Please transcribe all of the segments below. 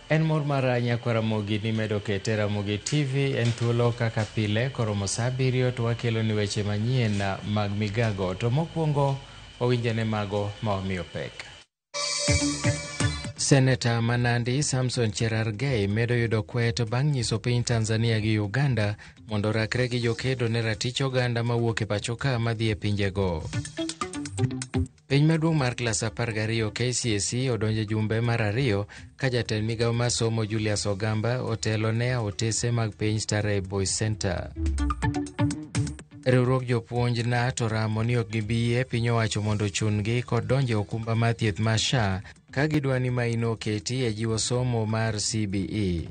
En mor mar Nyakwaramogi ni medo kete Ramogi TV en thuolo kaka pile koromo saa 7 to wakelo ni weche manyien mag migago to mokwongo wawinjane mago ma omiyo pek. Seneta Manandi Samson Cherargei medo yudo kwet bang' nyiso piny Tanzania gi Uganda mondo rakre gi jokedo ne ratich oganda mawuok e pacho ka madhi e pinjego. Piny maduong' mar klas 12 KCSE odonje jumbe mar 2 ka jatend migawo mar somo Julius Ogamba otelo ne otese mag piny Starehe Boys Center. Riwruok jopuonj to ramo ni ok gibiyie piny owacho mondo chungi kod donje okumba mar thieth mar SHA ka gidwa ni maino oketi e jiwo somo mar CBE.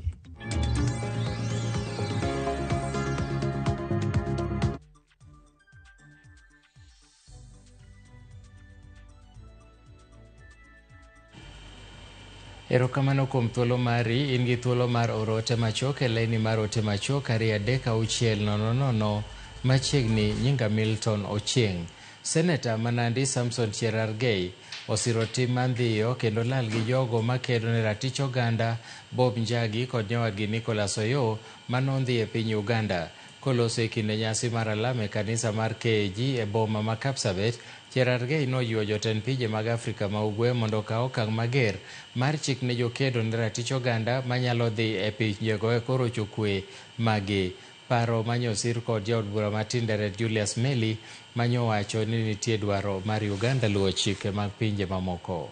Erokamano kuom thuolo mari, in gi thuolo mar oro ote machok e laini mar ote machok 236000 machiegni nyinga Milton Ochieng'. Seneta Manandi Samson Cherargei osiro tim mandhiyo kendo lal gi jogo makedo ne ratich oganda Bob Njagi kod nyawadgi Nicholas Oyoo manondhi e piny Uganda. Koloso e kinde nyasi mar alam e kanisa mar KAG e boma ma Kapsabet, Cherargei nojiwo jotend pinje mag Afrika ma Ugwe mondo okaw okang' mager mar chik ne jokedo ne ratich oganda manyalo dhi e pinjego e koro chokwe magi. Paro manyosir kod jaod bura mar Tinderet Julius Meli manyowacho ni nitie dwaro mar Uganda luwo chike mag pinje mamoko.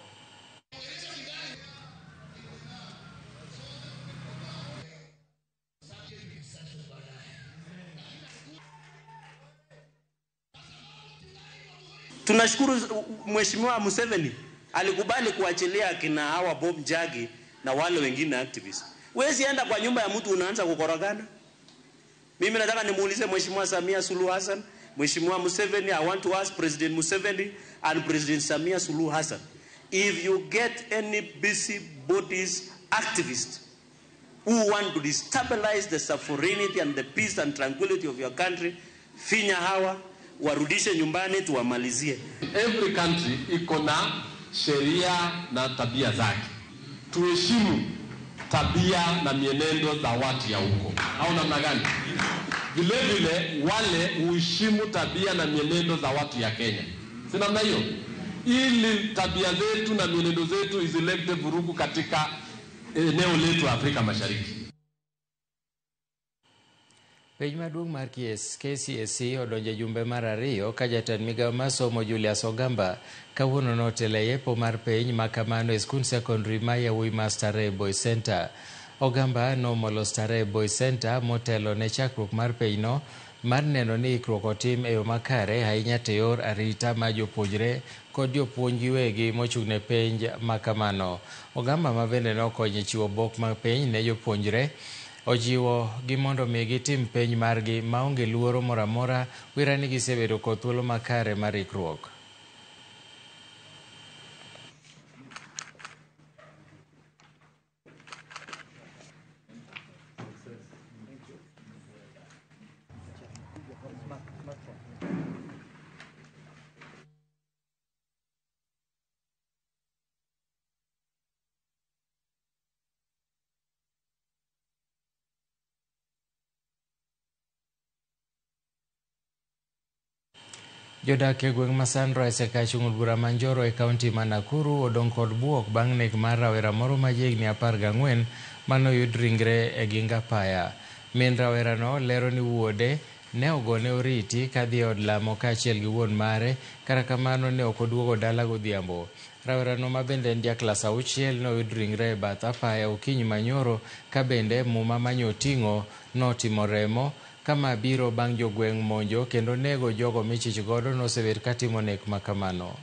Tunashukuru Mheshimiwa Museveni alikubali kuachilia kina hawa Bob Njagi na wale wengine activists. Wezi enda kwa nyumba ya mtu unaanza kukorogana. Mimi nataka nimuulize Mheshimiwa Samia Suluhu Hassan, Mheshimiwa Museveni, I want to ask President Museveni and President Samia Suluhu Hassan, if you get any busy bodies activists who want to destabilize the sovereignty and the peace and tranquility of your country, finya hawa warudishe nyumbani tuwamalizie. Every country iko na sheria na tabia zake. Tuheshimu tabia na mienendo za watu ya huko. Au namna gani? Vile vile wale uheshimu tabia na mienendo za watu ya Kenya. Si namna hiyo? Ili tabia zetu na mienendo zetu izilete vurugu katika eneo letu Afrika Mashariki. Piny maduong' mar KCSE odonje jumbe mar 2 ka jatend migawo mar somo Julius Ogamba kawuono notelo e yepo mar piny makamano e skund secondary ma yawuoyi mar Starehe Boys Center. Ogamba nomolo Starehe Boys Center motelo ne chakruok mar pinyno mar neno ni ikruok otim e yo makare ahinya te yor arita ma jopuonjre kod jopuonj giwegi mochung' ne penj makamano. Ogamba ma bende nokonyo e chiwo bok mag piny ne jopuonjre ojiwo gi mondo mi gitim penj margi maonge luoro moro amora wira ni gisebedo kod thuolo makare mar ikruok. Jodak e gweng' ma Sunrise e kar chung' od bura ma Njoro e kaunti ma Nakuru odong' kod buok bang' nek mar rawera moro ma jahigni 14 manoyud ringre e ginga apaya. Min rawerano lero ni wuode ne ogone oriti kadhi od lamo kaachiel gi wuon mare, kata kamano ne ok oduogo dala godhiambo. Rawerano ma bende en ja klas 6 noyud ringre e bath apaya okinyi manyoro ka bende muma manyoting'o notimo remo kama biro bang' jogweng' monjo kendo nego jogo michich godo nosebet katimo nek makamano.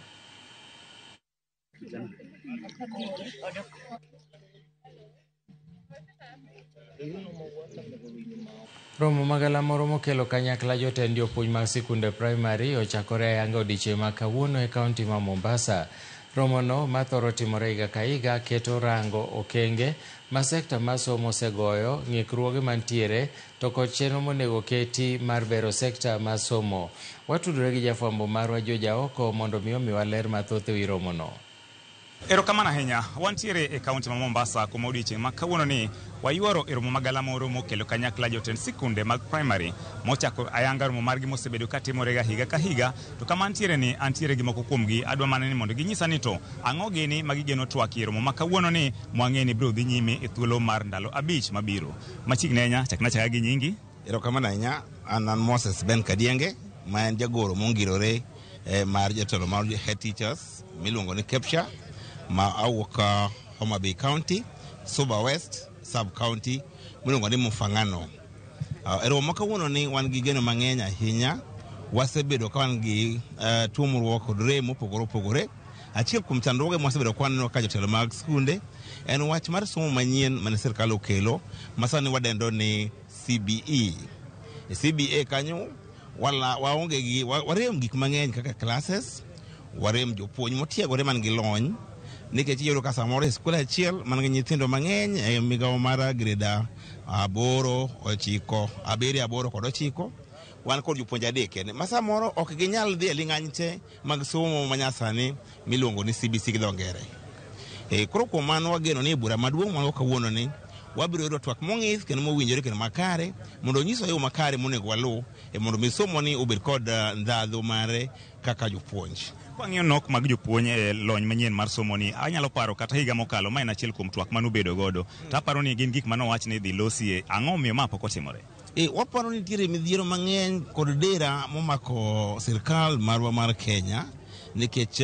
Romo magala moro mokelo kanyakla jotend jopuonj mag sikunde primary ochakore ayanga odiechieng' ma kawuono e kaunti ma Mombasa. Romono mathoro timore higa ka higa keto rango okenge ma sekta mar somo osegoyo, ng'ikruoge mantiere to kod chenro monego keti mar bero sekta mar somo. Watudore gi jafwambo marwa Joja Oko mondo mi omiwa ler mathoth e wi romono. Erokamano ahinya. Wantiere e kaunti ma Mombasa kuma odiochieng' ma kawuono ni wayuoro e romo magala moro mokelo kanyakla jotend sikunde mag primary mochako ayanga romo margi mosebedo katimorega higa ka higa. To kama antiere ni antiere gi moko kuomgi adwa mana ni mondo ginyisa ni to ang'o gini magigeno twaki e romo ma kawuono ni mwang'e ni biro dhi nyime e thuolo mar ndalo 5 mabiro. Machiegni ahinya chaka gi nyingi. Erokamano ahinya. An Moses Ben Kadienge ma en jagoro mongirore mar jatelo mar head teachers miluongo ni Kepsha ma awuok Homa Bay County, Suba West sub county miluongo ni Mufangano. Romo ma kawuono ni wan gi geno mang'eny ahinya. Wasebedo ka wan gi tuomruok kod rem mopogore opogore. Achiel kuom chandruoge mwasebedo kwaneno ka jotelo mag skunde en wach mar somo manyien mane sirkal okelo masani wadendo ni CBE. CBA kanyo waonge gi warem gik mang'eny kaka classes, warem jopuonj motiegore man gi lony nikech iyudo ka samoro e skul achiel man gi nyithindo mang'eny e migawo mar grade 8, 9, 7, 8 kod 9 wan kod jopuonj adek kende ma samoro ok ginyal dhi e ling'any te mag somo manyasani miluongo ni CBC gi dho ngere. Koro kuom mano wageno ni bura maduong' ma kawuono ni wabiro yudo twak mong'ith kendo mowinjore kendo makare mondo nyiso yo makare monego walu mondo misomo ni obed kod ndhadhu mare kaka jopuonj. Kwang'iyo nok mag jopuonj e lony manyien mar somo ni anyalo paro kata higa mokalo ma en achiel kuom twak manubedo godo. To aparo ni gin gik manowach ni dhi losie ang'o miyo ma pok otimore. Waparo ni nitiere midhiero mang'eny kod dera momako sirkal marwa mar Kenya nikech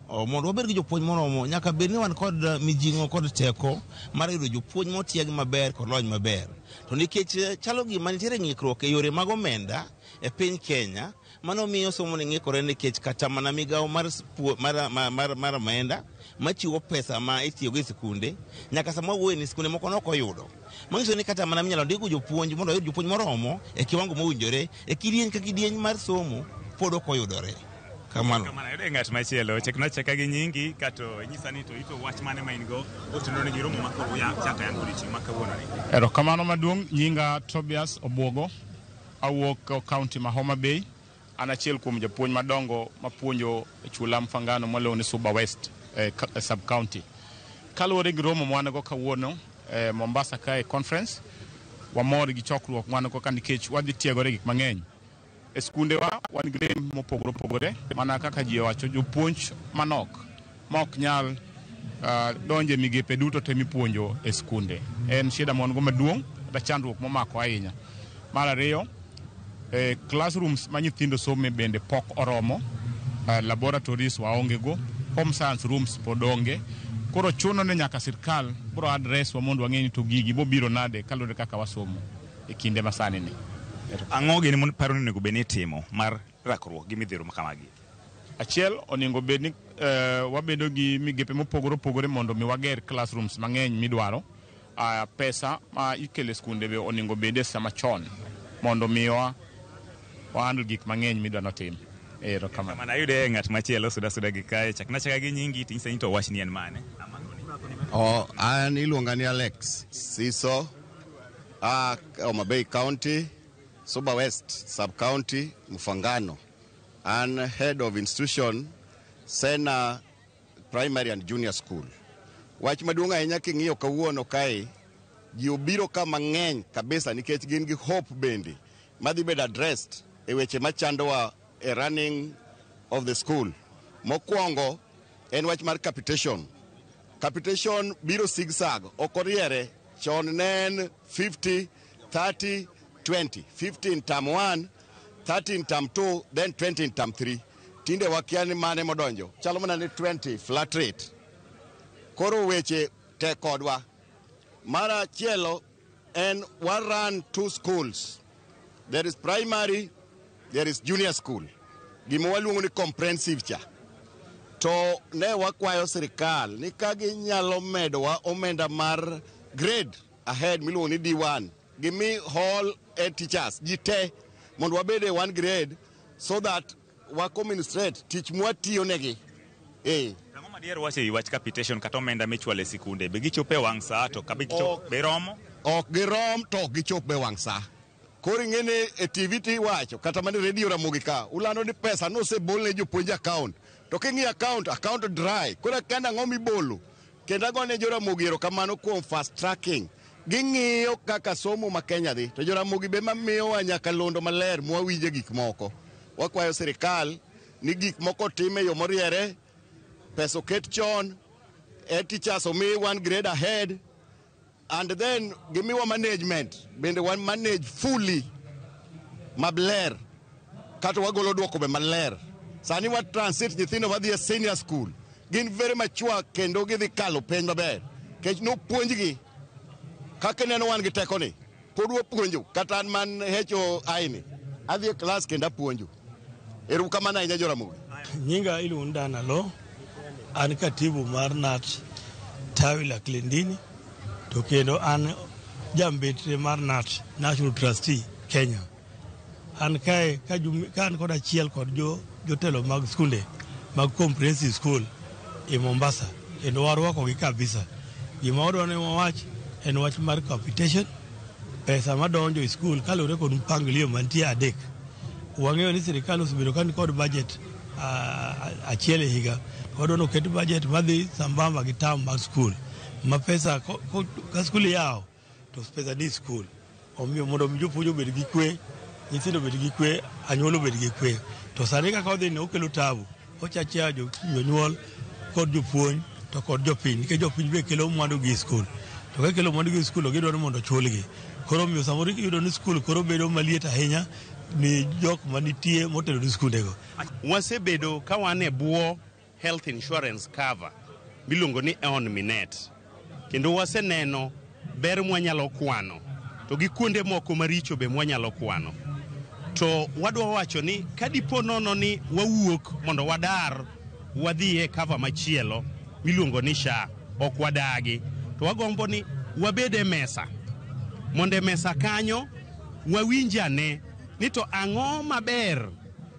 mondo wabed gi jopuonj moromo nyaka bed ni wan kod mijing'o kod teko mar yudo jopuonj motiegi maber kod lony maber. To nikech chalo gima nitiere ng'ikruok e yore mag omenda e piny Kenya mano miyo somo ni ng'ikore nikech kata mana migawo mar omenda machiwo pesa ma itiyogo e sikunde nyaka sama wuoye ni sikunde moko nok oyudo. Manyiso ni kata mana minyalo ndiko jopuonj mondo oyud jopuonj moromo e kiwango mowinjore e kidieny ka kidieny mar somo pod ok oyudore. Kamano yode ng'at machielo chaka gi nyingi kato nyisa ni to ito wach mane ma in go otenore ni giromo makoro ya chaka yango odiochieng' ma kawuono ni. Erokamano maduong' nyinga Tobias Obuogo awuok kaunti ma Homa Bay. An achiel kuom japuonj madongo mapuonjo e chula Mfangano moluongo ni Suba West sub county. Kaluwore gi romo mwan go kawuono Mombasa kae conference wamor gi chokruok mwan go nikech wadhi tiegore gik mang'eny. E skunde wa wan gi rem mopogore opogore mana kaka ji wacho jopuonj manok ma ok nyal donje migepe duto te mipuonjo e skunde. En shida mon go maduong' da chandruok momako ahinya. Mar ariyo classrooms ma nyithindo some bende pok oromo, laboratories waonge go, home science rooms podonge. Koro chuno ne nyaka sirkal bro address wa mondo wang'eni to gigi bobiro nade kalore kaka wasomo e kinde masani ni. Ang'o gini mon paro ni nego beni timo mar rakruok gi midhiero makamagi. Achiel onego bed ni wabedo gi migepe mopogore opogore mondo mi wager classrooms mang'eny midwaro. Pesa ma ikele skunde be onego bede sama chon mondo mi wa handle gik mang'eny midwaro tim. Erokamano. Mana yude ng'at machielo suda gi kae chaka gi nyingi tinyisa ni to wach ni en mane. An iluonga ni Alex Siso Homa Bay County, Suba West sub county, Mufangano. I'm head of institution Sena Primary and Junior School. Wach maduong' ahinya king'iyo kawuono kae ji obiro ka mang'eny kabisa nikech gin gi hope bende madhi bedo addressed e weche machandowa e running of the school. Mokwongo en wach mar capitation. Capitation biro zigzag okoriere chon nen 50 30 20 50 in term 1 30 in term 2 then 20 in term 3. Tinde wakia ni mane modonjo chalo mana ni 20 flat rate. Koro weche te kodwa. Mara chielo and one run 2 schools. There is primary, there is junior school. Gima waluongo ni comprehensive cha. To ne wakwayo sirikal ni ka ginyalo medowa omenda mar grade ahead miluongo ni D1. Give me all teachers jite mondo wabede one grade so that wako administrate teach mwatiyo negi. Ang'o madier wache i wach capitation kata omenda michwalo e sikunde be gichope wang' saa to kabe gichope be romo? Ok girom to ok gichope wang' saa. Koro ing'ene e TV ti wacho kata mani radio Ramogi ka ulando ni pesa no se bol ne jopuonj account To kingi account dry. Kura kenda ngomi bolo. Kenda gone Joramogi erokamano kuom fast tracking. Ging'iyo kaka somo ma Kenya dhi. To Joramogi be mamiyo nyaka londo maler mwawinje gik moko. Wakwayo sirikal ni gik moko time yo moriere. Pesa oket chon. Teachers omi 1 grade ahead. And then give me one management. Bende one manage fully. Mabler. Kato wagolo duoko be maler. Sani wa transit nyithindo wadhi e senior school. Gin very mature kendo gidhi kalo penj maber. Kech no puonjgi. Kaka neno wan gi teko ni. Pod wapuonjo. Kata an man hecho aini. Adhi e class kenda puonjo. Erokamano ahinya Joramogi. Nyinga iluonda Nalo. An katibu mar NAT tawi la Kilindini. To kendo an jambetre mar NAT National Trustee Kenya. An kae ka an kod achiel kod jotelo mag skunde mag comprehensive school e Mombasa kendo warwakogi kabisa. Gima wadwani wawach en wach mar capitation, pesa madonjo e skul kaluwore kod mpangilio mantie adek. Wang'eyo ni sirikal osebedo ka kod budget achiel e higa. Wadwani oket budget madhi sambamba gi tam mag skul. Ma pesa ka skul yawo to pesa ni skul. Omiyo mondo jopuonj obed gi kwe, nyithindo obed gi kwe, anyuola obed gi kwe. To sani kaka odhi ne okelo tabu. Ochacha jonyuol kod jopuonj to kod jopiny. Nikech jopiny be kelo mwandu gi skul. To ka kelo mwandu gi skul gidwaro mondo chulgi. Koro omiyo samoro iyudo ni skul koro bedo maliet ahinya ni jok manitie motelo ni skundego. Wasebedo ka wan e bwo health insurance cover miluongo ni On Minet. Kendo waseneno ber mwanyalo kwano. To gi kuonde moko maricho be mwanyalo kwano. To wadwa wacho ni kadipo nono ni wawuok mondo wadar wadhi e cover machielo miluongo ni SHA ok wadagi. To wagombo ni wabede mesa. Monde mesa kanyo wawinjane ni to ang'o maber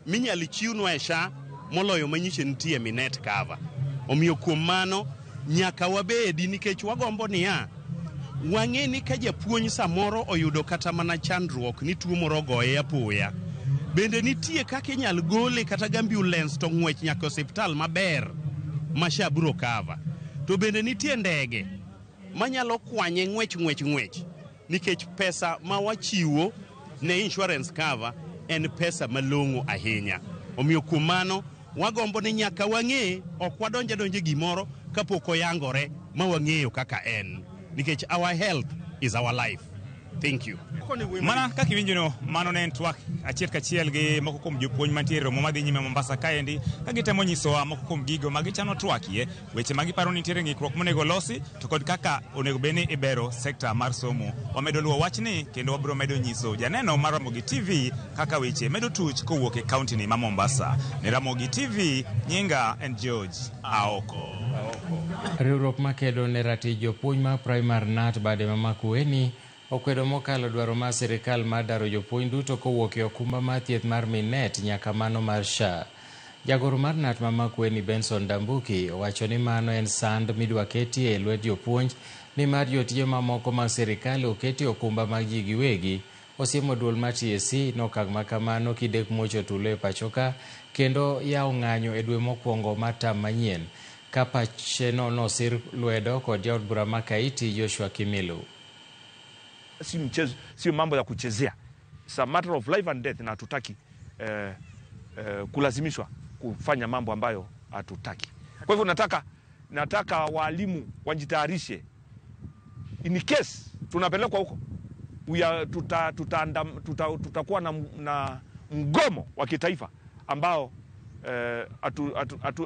minyalo chiwnwa e SHA moloyo manyiche nitie Minet cover. Omiyo kuom mano nyaka wabedi nikech wagombo niya wang'e ni ka japuonj samoro oyudo kata mana chandruok ni tuo moro goye apoya. Bende nitie kaka inyal gole kata ambulance to ng'wech nyaka osiptal maber ma SHA biro cover. To bende nitie ndege manyalo kwanye ng'wech nikech pesa ma wachiwo ne insurance cover en pesa malong'o ahinya. Omiyo kuom mano wagombo ni nyaka wang'e ok wadonje gimoro kapok oyangore ma wang'eyo kaka en. Nikech our health is our life. Thank you. Mana kaka iwinjono mano ne en twak achiel kachiel gi moko kuom jopuonj mantie romo madhi nyime Mombasa kaendi ka gitemo nyisowa moko kuom gigo ma gichano twakie, weche ma giparo ni nitiere ng'ikruok monego losi to kod kaka onego beni ibero sekta mar somo. Wamedo luwo wachni kendo wabiro medo nyiso janeno mar Ramogi TV kaka weche medo tuch kowuok e kaunti ni ma Mombasa. Ne Ramogi TV, nyinga en George Aoko. Riwruok makedo ne ratich jopuonj ma primar NAT bade ma Makueni okwedo mokalo dwaro mar sirikal mar daro jopuonj duto kowuok e okumba mar thieth mar Minet nyaka mano mar SHA. Jagoro mar NAT ma Makueni Benson Dambuki owacho ni mano en sand midwa ketie e lwet jopuonj ni mar jotije mamoko mag sirikal oketi okumba mag ji giwegi. Osiemo duol mar TSC nokang' makamano kidek mocho tulo e pachoka kendo yawo ng'anyo e dwe mokwongo mar tam manyien ka pacheno nosir lwedo kod jaod bura ma Kaiti Joshua Kimilu. Si mchezo, sio mambo ya kuchezea. It's a matter of life and death na hatutaki kulazimishwa kufanya mambo ambayo hatutaki. Kwa hivyo nataka walimu wajitayarishe. In case tunapelekwa huko, tutakuwa na mgomo wa kitaifa ambao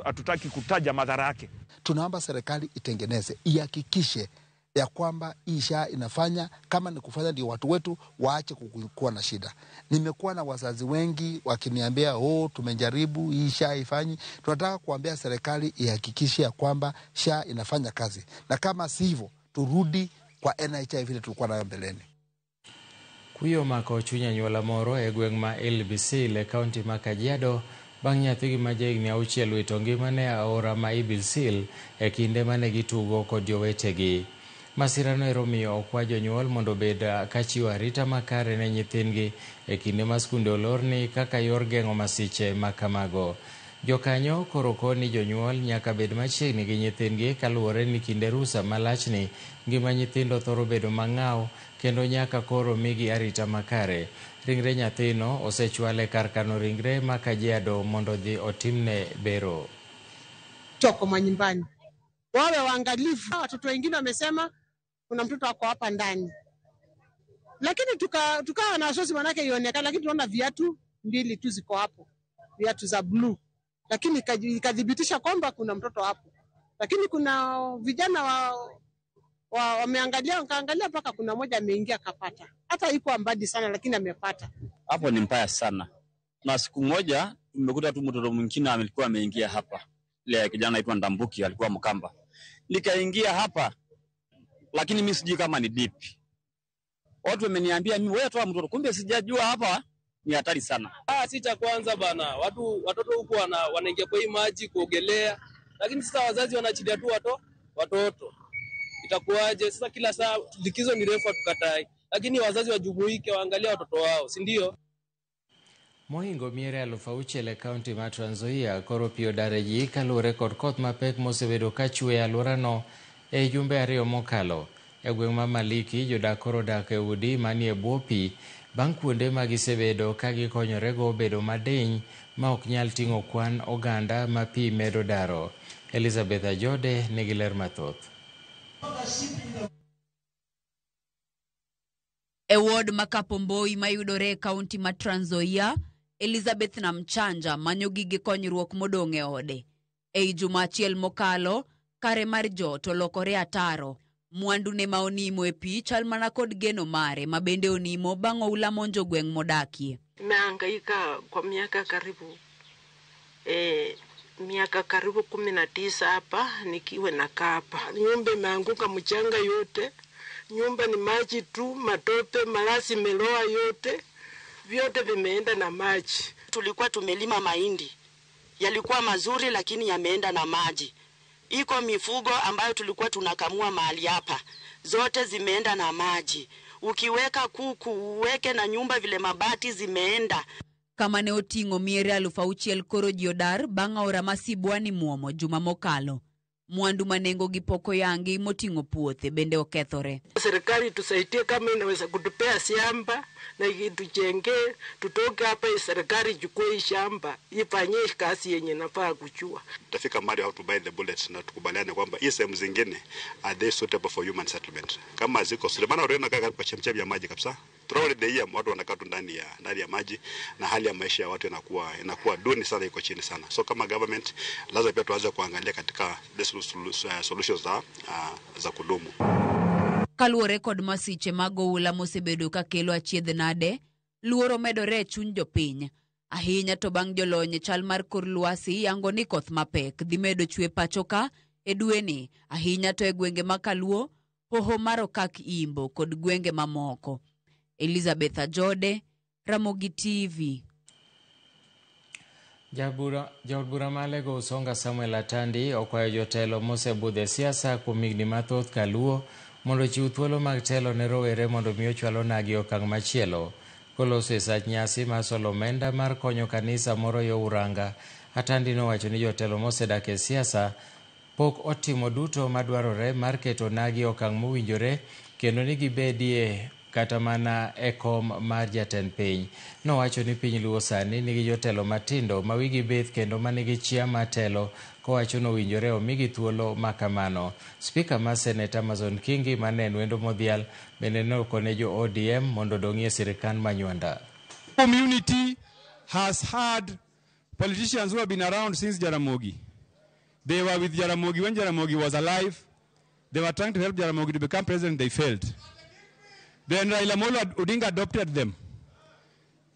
hatutaki kutaja madhara yake. Tunaomba serikali itengeneze, ihakikishe ya kwamba hii SHA inafanya, kama ni kufanya ndio watu wetu waache kuwa na shida. Nimekuwa na wazazi wengi wakiniambia tumejaribu hii SHA ifanyi. Tunataka kuambia serikali ihakikishe ya kwamba SHA inafanya kazi, na kama sivyo turudi kwa NHI vile tulikuwa nayo mbeleni. Kuyo mako chunya nyuola moro e gweng' ma LBC le kaunti ma Kajiado bang' nyathigi ma jahigni 6 wito ngimane aora ma Ibilsil e kinde mane gitugo kod jowetegi. Masirano eromiyo okwa jonyuol mondo obed kachiwo arita makare ne nyithindgi e kinde ma skunde olorni kaka yor geng'o masiche ma kamago. Jokanyo koro koni jonyuol nyaka bed machiegni gi nyithindgi kaluwore ni kinde rusa malachni ngima nyithindo thoro bedo mang'aw kendo nyaka koro migi arita makare. Ringre nyathino osechwale kar kano ringre ma Kajiado mondo dhi otimne bero. Toko manyumbani wawe waangalifu. Watoto wengine wamesema kuna mtoto wako hapa ndani, lakini tukawa na wasiwasi manake ionekana, lakini tunaona viatu 2 tu ziko hapo, viatu za blue, lakini ikadhibitisha kwamba kuna mtoto hapo. Lakini kuna vijana wameangalia wakaangalia mpaka kuna mmoja ameingia akapata, hata iko ambadi sana lakini amepata. Hapo ni mbaya sana. Na siku moja nimekuta tu mtoto mwingine alikuwa ameingia hapa, ile kijana anaitwa Ndambuki alikuwa Mkamba, nikaingia hapa lakini mimi sijui kama ni dipi. Watu wameniambia mimi wewe toa mtoto, kumbe sijajua hapa ni hatari sana. Si cha kwanza bana, watoto huko wanaingia kwa hii maji kuogelea, lakini sasa wazazi wanaachilia tu watoto. Itakuwaje sasa? Kila saa likizo ni refu tukatai, lakini wazazi wajumuike waangalia watoto wao, si ndio? Mohingo miere 6,000 e kaunti ma Trans Nzoia koro pio dareji kalure kod koth mapek mosebedo kachwe e alworano e jumbe 2 mokalo. E gweng' ma Maliki, jodak koro dak e udi manie bwo pi bang' kuonde ma gisebedo ka gikonyorego bedo madiny ma ok nyal ting'o kwan oganda ma pi medo daro. Elizabeth Ajode nigi ler mathoth. E ward ma Kapomboi mayudore e kaunti ma Trans Nzoia, Elizabeth Namchanja manyo gige konyruok modong' e ode. Ei juma achiel mokalo, kare mar jot olokore ataro. Mwandu ne ma onimo e pi chal mana kod geno mare ma bende onimo bang' oula monjo gweng' modakie. Nimehangaika kwa miaka karibu 19 hapa nikiwa nakaa hapa. Nyumba imeanguka, mchanga yote. Nyumba ni maji tu, matope, malasi meloa yote. Vyote vimeenda na maji. Tulikuwa tumelima mahindi. Yalikuwa mazuri lakini yameenda na maji. Iko mifugo ambayo tulikuwa tunakamua mahali hapa. Zote zimeenda na maji. Ukiweka kuku, uweke na nyumba vile mabati zimeenda. Kama ne oting'o miere 6,000 koro jiodar bang' aora masibwani muomo juma mokalo. Mwandu manengo gipoko yangi moting'o puothe bende okethore. Serikali tusaidie kama inaweza kutupea shamba na itujenge, tutoke hapa, serikali chukue shamba ifanye kazi yenye nafaa kuchua. Tafika mahali how to buy the bullets na tukubaliane kwamba hii sehemu zingine are they suitable for human settlement. Kama ziko Sulemana Orena kaka kwa chemchemi ya maji kabisa. Throughout the year watu wanakaa tu ndani ya maji na hali ya maisha ya watu inakuwa duni sana, iko chini sana. So kama government lazima pia tuanze kuangalia katika solutions za kudumu. Kaluwore kod masiche mag oula mosebedo ka kelo achiedh nade, luoro medore e chuny jopiny. Ahinya to bang' jolony chal mar kor lwasi yango ni koth mapek dhi medo chwe pachoka e dweni, ahinya to e gwenge makaluo, Hoho mar Okak Imbo kod gwenge mamoko. Elizabeth Ajode, Ramogi TV. Jaod bura malego Usonga Samuel Atandi okwayo jotelo mosebudhe siasa kuom higni mathoth kaluo mondo chiw thuolo mag telo ne rowere mondo mi ochwalo nagi okang' machielo. Koloso e sach nyasi mar Solomenda mar konyo kanisa moro yo Uranga, Atandi nowacho ni jotelo mosedak e siasa pok otimo duto madwarore mar keto nagi okang' mowinjore kendo ni gibedie kata mana e kom mar jatend piny. Nowacho ni piny Luo sani nigi jotelo matindo ma wigi bith kendo manigi chia matelo, kowacho nowinjore omigi thuolo makamano. Spika mar Senate Amazon Kingi manen wendo modhial bende nokone jo ODM mondo dong'ie sirikand manywanda. Community has had politicians who have been around since Jaramogi. They were with Jaramogi when Jaramogi was alive. They were trying to help Jaramogi to become president. They failed. Then Raila Amolo Odinga adopted them.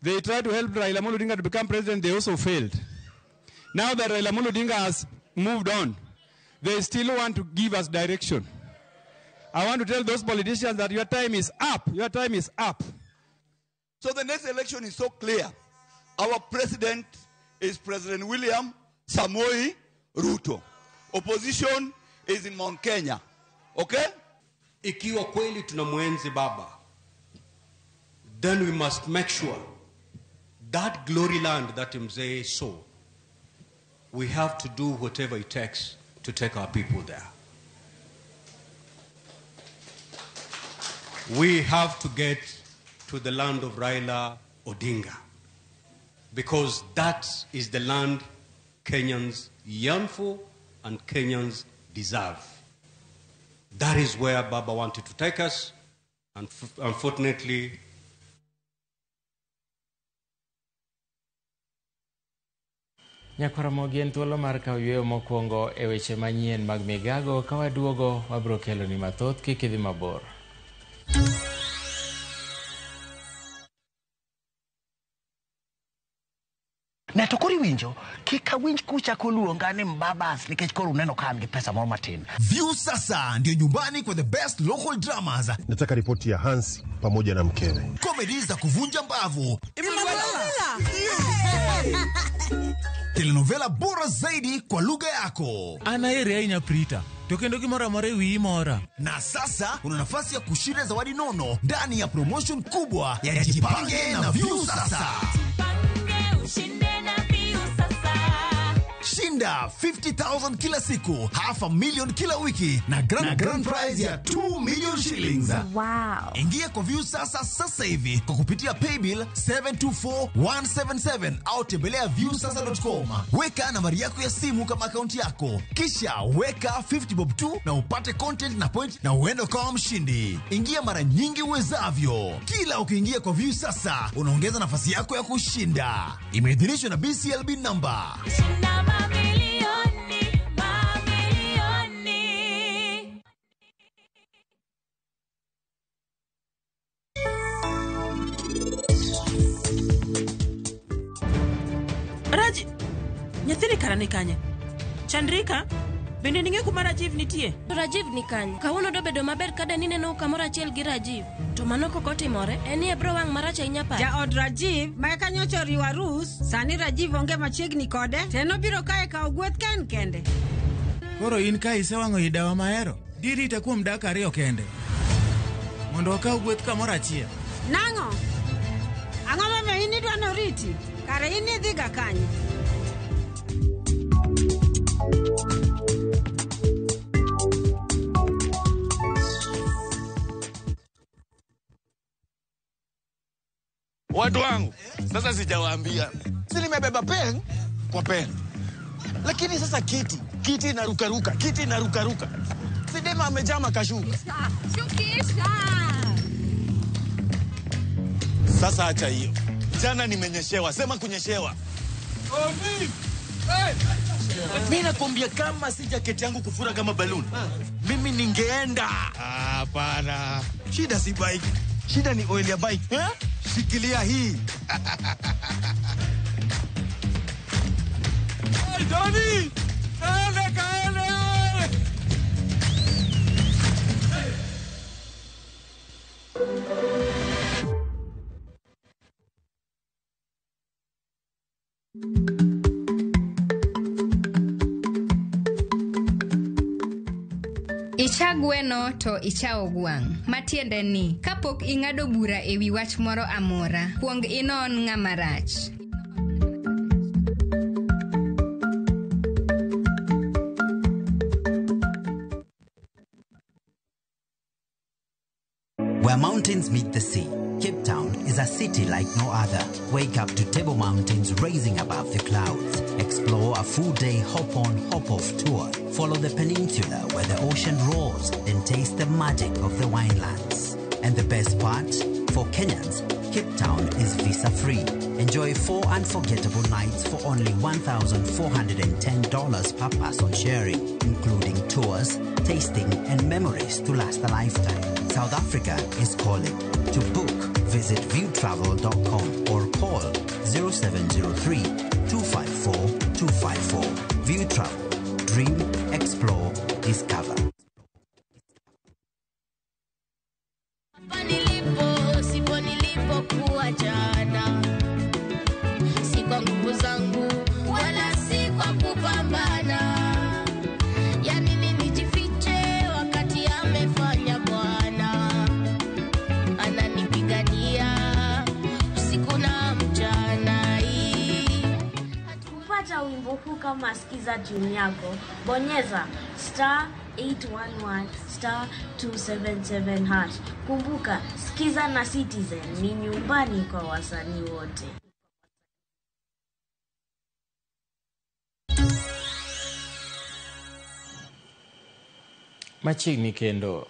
They tried to help Raila Amolo Odinga to become president. They also failed. Now that Raila Amolo Odinga has moved on, they still want to give us direction. I want to tell those politicians that your time is up. Your time is up. So the next election is so clear. Our president is President William Samoei Ruto. Opposition is in Mount Kenya. Okay? Ikiwa kweli tunamwenzi baba, then we must make sure that glory land that Mzee saw we have to do whatever it takes to take our people there. We have to get to the land of Raila Odinga, because that is the land Kenyans yearn for and Kenyans deserve. That is where Baba wanted to take us, and unfortunately, Nyakoromogi en thuolo mar kawo yweyo mokwongo e weche manyien mag migago. Ka waduogo wabro kelo ni mathoth, kik idhi mabor. Neto kori winjo, kika winj kucha kuluonga ni Mbabas nikech koro uneno kan gi pesa moro matin. View sasa ndio nyumbani kwa the best local dramas. Nataka ripoti ya Hansi pamoja na mkewe. Comedy za kuvunja mbavu. Telenovela bora zaidi kwa lugha yako. Anaere ainya Prita. Tokendo kimora more wi mora. Na sasa una nafasi ya kushinda zawadi nono ndani ya promotion kubwa ya Jipange na View sasa. Shinda 50,000 kila siku, $500,000 kila wiki na grand prize ya 2 million shillings. Wow. Ingia kwa View sasa hivi kwa kupitia paybill 724177 au tembelea viewsasa.com. Weka nambari yako ya simu kama akaunti yako, kisha weka 50 bob tu na upate content na point na uende kama mshindi. Ingia mara nyingi uwezavyo. Kila ukiingia kwa View sasa unaongeza nafasi yako ya kushinda. Imeidhinishwa na BCLB number. Raji, nyathini karani kanye. Chandrika, bende ninge kuma Rajiv nitie? Rajiv ni kanye. Kawuono do bedo maber kada nineno kamoro achiel gi Rajiv. To mano koko timore, eni ebro wang' marach ahinya pa. Ja od Rajiv, ma kanyocho riwa Rus, sani Rajiv onge machiegni kode, teno biro kae ka ogweth kende. Koro in ka isewang'o idawa mahero, diri itakuwa mdaka ariyo kende. Mondo okaw gweth kamoro achiel. Nang'o? Ang'o mama ini dwano riti? Kare ini dhiga kanyo. Watu wangu, sasa sijawaambia. Si nimebeba pen kwa pen. Lakini sasa kiti inarukaruka, kiti inarukaruka. Sidema amejaa makashuka. Shukisha. Sasa acha hiyo. Jana nimenyeshewa, sema kunyeshewa. Ovi! Hey! Mimi nakwambia kama si jaketi yangu kufura kama balloon. Mimi ningeenda. Hapana. Shida si bike. Shida ni oil ya bike. Eh? Shikilia hii. Hey, Johnny! Kaende! Icha gweno to ichao gwang'. Matiende ni, kapok ing'ado bura ewi wach moro amora, kuong inon ng'ama rach. Where mountains meet the sea, Cape Town is a city like no other. Wake up to Table Mountains rising above the clouds. Explore a full-day hop-on, hop-off tour. Follow the peninsula where the ocean roars, then taste the magic of the winelands. And the best part, for Kenyans, Cape Town is visa-free. Enjoy 4 unforgettable nights for only $1,410 per person sharing, including tours, tasting, and memories to last a lifetime. South Africa is calling. To book, visit viewtravel.com or call 0703-254-254. View Travel. Dream, explore, discover. ama sikiza tune yako, bonyeza *811 *277#. Kumbuka, sikiza na Citizen ni nyumbani kwa wasanii wote. Machiegni kendo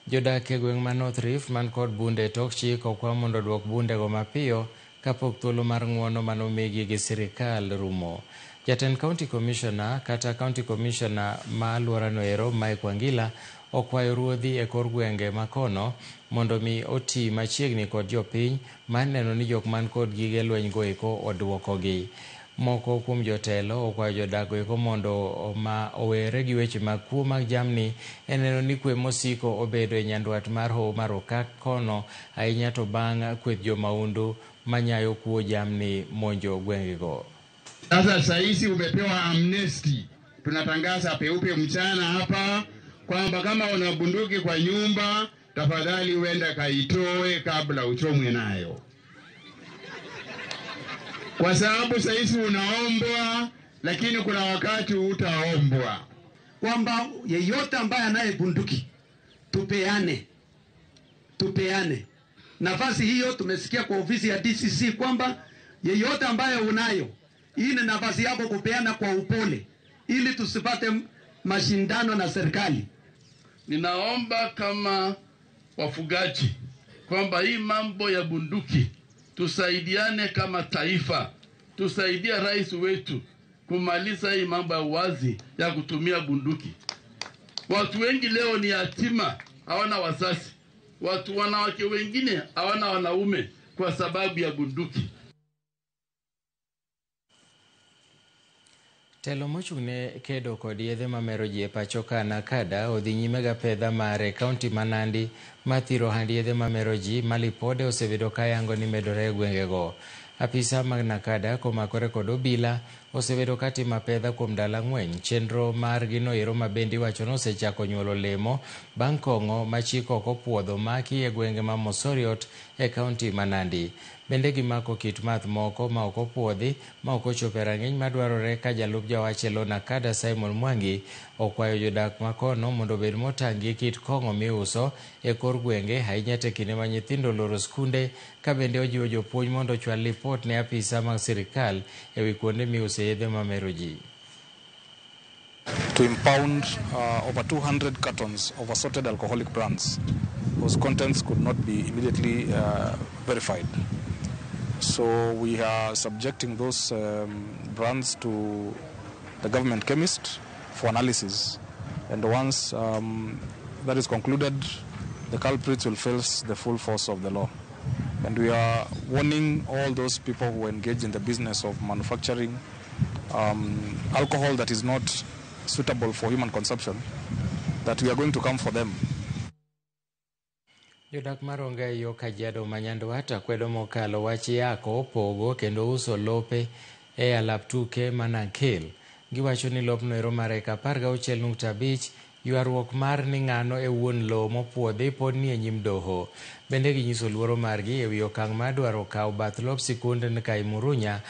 jodak e gweng' ma North Rift man kod bunde tok chik okwa mondo duok bunde go mapiyo kapok thuolo mar ng'uono manomigi gi sirikal rumo. Jatend County Commissioner kata County Commissioner ma alworano ero Mike Wangila okwayo ruodhi e kor gwenge makono mondo mi oti machiegni kod jopiny mar neno ni jok man kod gige lweny go eko oduokogi. Moko kuom jotelo okwayo jodak eko mondo owere gi weche mag kuo mag jamni e neno ni kwe mosiko obedo e nyandwat mar Hoho mar Okak kono, ahinya to bang' kweth jomaundu manyayo kuo jamni monjo gwengego. Sasa saisi umepewa amnesty. Tunatangaza peupe mchana hapa kwamba kama una bunduki kwa nyumba, tafadhali uende kaitoe kabla uchomwe nayo. Kwa sababu saisi unaombwa, lakini kuna wakati utaombwa. Kwamba yeyote ambaye anaye bunduki tupeane. Nafasi hiyo tumesikia kwa ofisi ya DCC kwamba yeyote ambaye unayo, hii ni nafasi yako kupeana kwa upole ili tusipate mashindano na serikali. Ninaomba kama wafugaji kwamba hii mambo ya bunduki tusaidiane kama taifa, tusaidia rais wetu kumaliza hii mambo ya uwazi ya kutumia bunduki. Watu wengi leo ni yatima, hawana wazazi. Wanawake wengine hawana wanaume kwa sababu ya bunduki. Telo mochung'ne kedo kod yedhe mamero ji e pacho ka Nakada odhi nyime ga pedha mare kaunti ma Nandi mathiro hand yedhe mamero ji malipode osebedo ka yango ni medore e gwengego. Apisa mag Nakada komakore kod obila osebedo ka timo pedha kuom ndalo ang'wen. Chenro mar gino ero ma bendi wacho no osechako nyuolo lemo bang' kong'o ma chik ok opuodho maki e gwenge ma Mosoriot e kaunti ma Nandi. Bende gimako kit math moko ma ok opuodhi ma ok ochopo e rang'iny madwarore ka jalup jawach elo Nakada Simon Mwangi okwayo jodak makono mondo obed motang' gi kit kong'o miuso e kor gwenge ahinya te kinde ma nyithindo loro skunde, ka bende ojiwo jopuonj mondo ochwal lipot ne apisa mag sirikal e wi kuonde miuse yedhe mamero ji. To impound over 200 cartons of assorted alcoholic brands whose contents could not be immediately verified. So we are subjecting those brands to the government chemist for analysis, and once that is concluded, the culprits will face the full force of the law. And we are warning all those people who engage in the business of manufacturing alcohol that is not suitable for human consumption, that we are going to come for them. Jodak maronga e yo Kajiado ma Nyandwat akwedo mokalo wach yako opogo kendo uso lope e alap tuke Manakel. Giwacho ni lopno ero mar eka 16.5 ywaruok mar ni ng'ano e wuon lo mopuodhi pod ni e nyim doho. Bende ginyiso luoro margi e wi okang' mar dwaro kawo bath lop sikunde Kai Murunya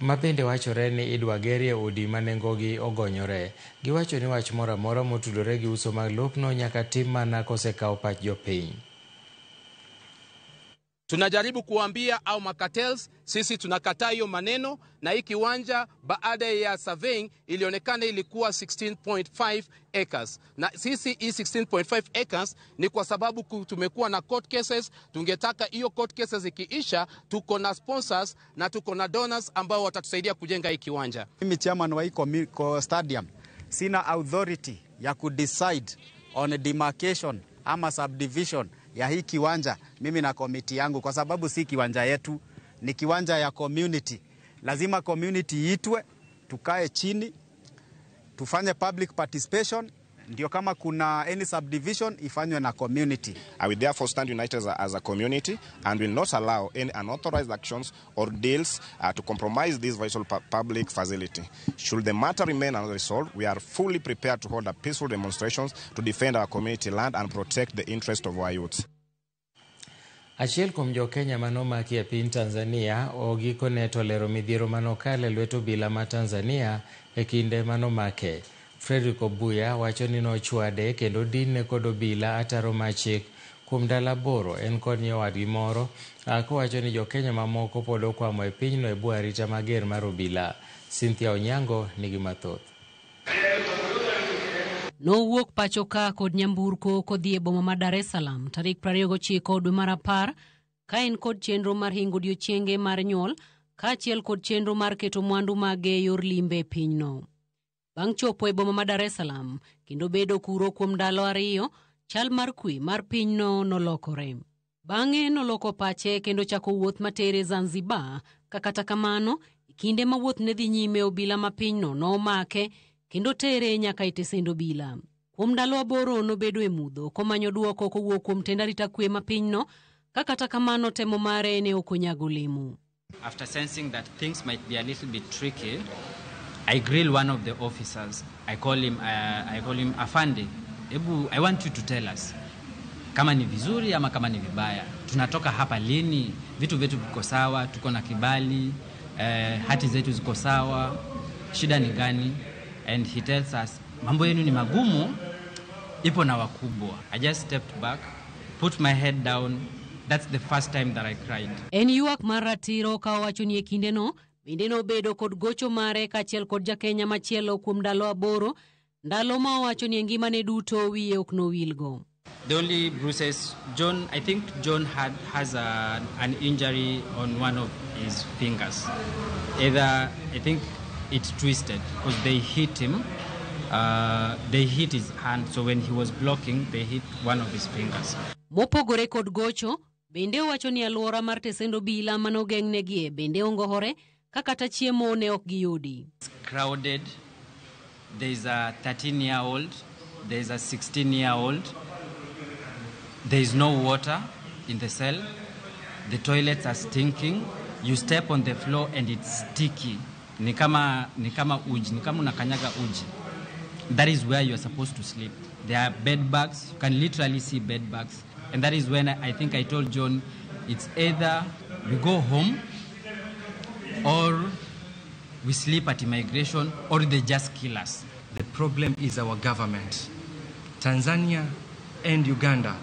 ma bende wachore ni idwa gerie udi ma nengogi ogonyore. Giwacho ni wach moro amora motudore gi uso mag lopno nyaka tim mana kosekawo pach jopiny. Tunajaribu kuambia au makatels, sisi tunakataa hiyo maneno, na hii kiwanja baada ya surveying ilionekana ilikuwa 16.5 acres. Na sisi hii 16.5 acres ni kwa sababu tumekuwa na court cases. Tungetaka hiyo court cases ikiisha, tuko na sponsors na tuko na donors ambao watatusaidia kujenga hii kiwanja. Mimi chairman wa hii stadium sina authority ya kudecide on a demarcation ama subdivision ya hii kiwanja, mimi na komiti yangu, kwa sababu si kiwanja yetu, ni kiwanja ya community. Lazima community iitwe, tukae chini, tufanye public participation, ndio kama kuna any subdivision ifanywe na community. I will therefore stand united as a community and will not allow any unauthorized actions or deals to compromise this vital public facility. Should the matter remain unresolved, we are fully prepared to hold a peaceful demonstrations to defend our community land and protect the interest of our youth. Achiel kuom jo Kenya manomaki e piny Tanzania ogikone to lero midhiero manokale lweto obila ma Tanzania e kinde manomake. Frederick Obuya wacho ni nochwade kendo dinne kod obila ataro machik kuom ndalo 8 en kod nyawadgi moro kowacho ni jokenya mamoko pod okwamo e pinyno e bwo arita mager mar obila. Cynthia Onyango nigi mathoth. Nowuok pacho ka kod nyamburko kodhi e boma ma Dar es Salaam tarik 29 dwe mar 10 ka en kod chenro mar hingo odiochienge mar nyuol kaachiel kod chenro mar keto mwandu mage yor limbe e pinyno. Bang' chopo e boma ma Dar es Salaam kendo bedo kuro kuom ndalo 2, chal mar kwe mar pinyno nolokore. Bang'e noloko pache kendo chako wuoth matere Zanzibar, kata kamano kinde ma wuoth ne dhi nyime obila ma pinyno nomake kendo tere nyaka e tesend obila. Kuom ndalo 8 nobedo e mudho komanyo duoko kowuok kuom tend arita kwe ma pinyno, kata kamano temo mare ne ok onyago olemo. After sensing that things might be a little bit tricky, I grill one of the officers. I call him Afande. Ebu, I want you to tell us kama ni vizuri ama kama ni vibaya. Tunatoka hapa lini? Vitu vyetu viko sawa? Tuko na kibali? Hati zetu ziko sawa? Shida ni gani? And he tells us, mambo yenu ni magumu, ipo na wakubwa. I just stepped back, put my head down. That's the first time that I cried. En yuak maratiro ka wacho ni e kinde no, bende no bedo kod gocho mare kaachiel kod jakenya machielo kuom ndalo 8, ndalo ma wacho ni ngima ne duto wiye ok no wilgo. The only bruises, I think John has an injury on one of his fingers. Either, I think it's twisted because they hit him. They hit his hand, so when he was blocking, they hit one of his fingers. Mopogore kod gocho, bende wacho ni alwora mar tesendo bila manogeng'negie bende ongohore kata chiemo ne ok giyudi. It's crowded. There's a 13-year-old, there's a 16-year-old. There's no water in the cell. The toilets are stinking. You step on the floor and it's sticky. Ni kama uji, ni kama unakanyaga uji. That is where you are supposed to sleep. There are bed bugs. You can literally see bed bugs. And that is when I think I told John, it's either we go home or we sleep at immigration or they just kill us. The problem is our government. Tanzania and Uganda